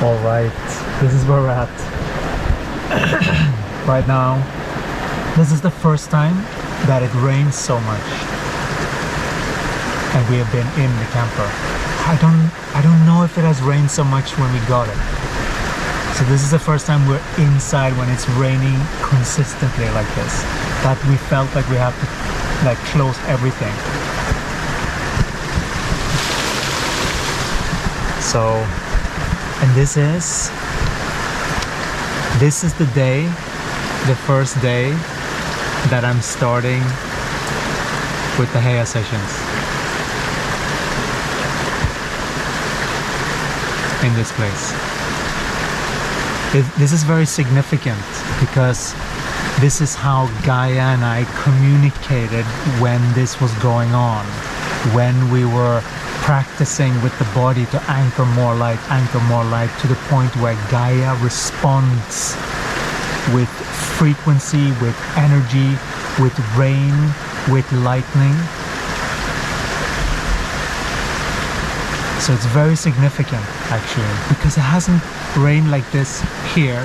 Alright, this is where we're at. Right now, this is the first time that it rains so much. And we have been in the camper. I don't know if it has rained so much when we got it. So this is the first time we're inside when it's raining consistently like this. That we felt like we have to like close everything. So, and this is the day, the first day that I'm starting with the Gaia sessions in this place. This is very significant because this is how Gaia and I communicated when this was going on, when we were practicing with the body to anchor more light to the point where Gaia responds with frequency, with energy, with rain, with lightning. So it's very significant actually, because it hasn't rained like this here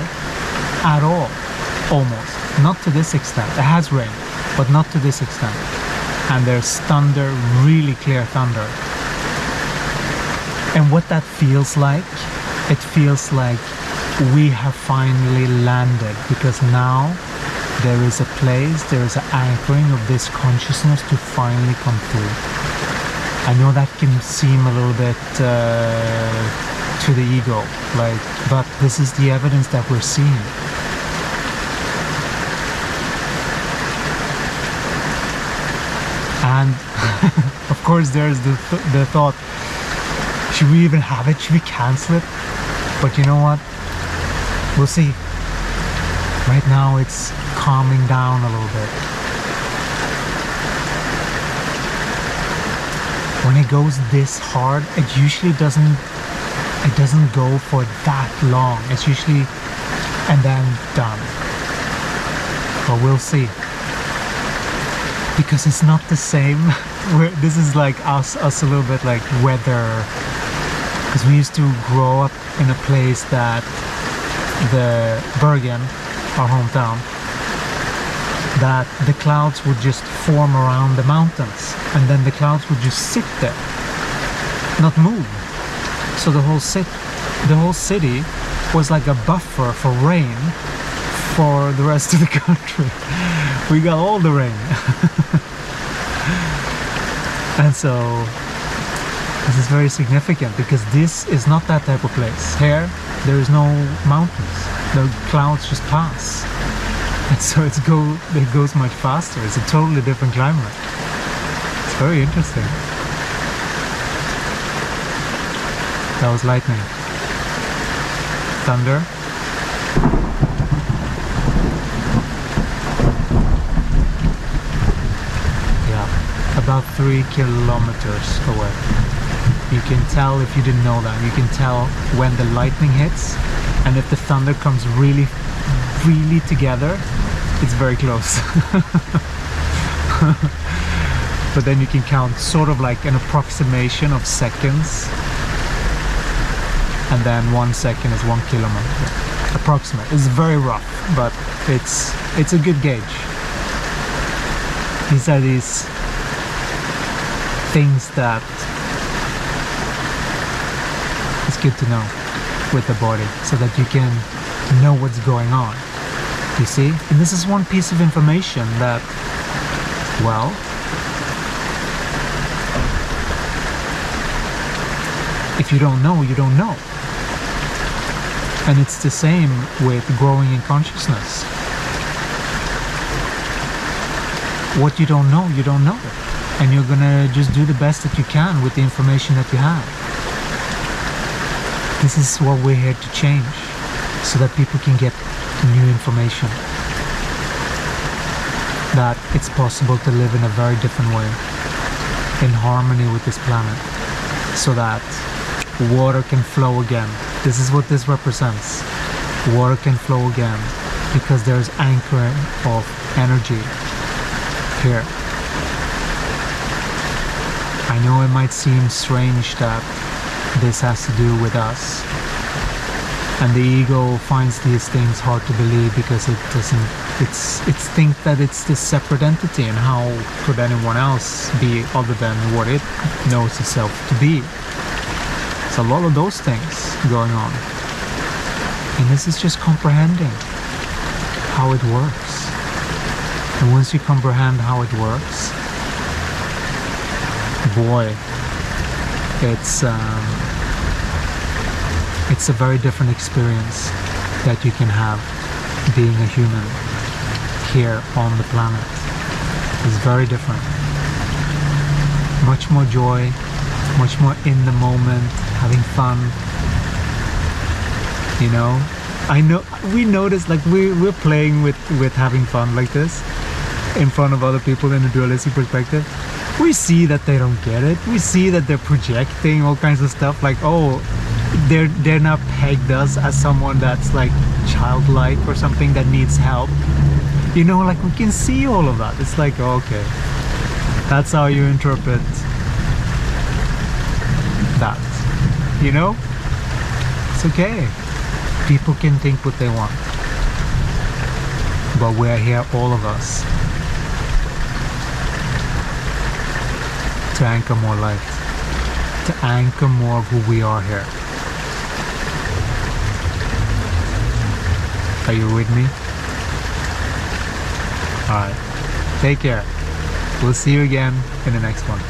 at all, almost. Not to this extent. It has rained, but not to this extent. And there's thunder, really clear thunder. And what that feels like, it feels like we have finally landed, because now there is a place, there is an anchoring of this consciousness to finally come through. I know that can seem a little bit to the ego, but this is the evidence that we're seeing. And of course there's the thought, should we even have it? Should we cancel it? But you know what? We'll see. Right now it's calming down a little bit. When it goes this hard, it usually doesn't go for that long. It's usually and then done. But we'll see. Because it's not the same. This is like us a little bit like weather. Because we used to grow up in a place that the Bergen, our hometown, that the clouds would just form around the mountains, and then the clouds would just sit there, not move. So the whole city was like a buffer for rain for the rest of the country. We got all the rain. And so this is very significant, because this is not that type of place. Here there is no mountains, the clouds just pass, and so it goes much faster. It's a totally different climate. It's very interesting. That was lightning, thunder. Yeah, about 3 kilometers away. You can tell, if you didn't know that, you can tell when the lightning hits, and if the thunder comes really, really together, it's very close. But then you can count sort of like an approximation of seconds, and then 1 second is 1 kilometer. Approximate. It's very rough, but it's a good gauge. These are these things that it's good to know with the body, so that you can know what's going on. You see? And this is one piece of information that, well, if you don't know, you don't know. And it's the same with growing in consciousness. What you don't know, you don't know. And you're gonna just do the best that you can with the information that you have. This is what we're here to change, so that people can get new information. That it's possible to live in a very different way, in harmony with this planet, so that water can flow again. This is what this represents. Water can flow again, because there's anchoring of energy here. I know it might seem strange that this has to do with us, And the ego finds these things hard to believe because it doesn't, it's think that it's this separate entity, and how could anyone else be other than what it knows itself to be? It's a lot of those things going on. And this is just comprehending how it works. And once you comprehend how it works, boy, it's a very different experience that you can have being a human here on the planet. It's very different. Much more joy, much more in the moment, having fun. You know, I know we notice, like we're playing with having fun like this in front of other people in a dualistic perspective. We see that they don't get it. We see that they're projecting all kinds of stuff, like, oh, they're not pegged us as someone that's like childlike or something that needs help. You know, like we can see all of that. It's like, okay, that's how you interpret that. You know, it's okay. People can think what they want, but we're here, all of us, to anchor more light, to anchor more of who we are here. Are you with me? Alright, take care. We'll see you again in the next one.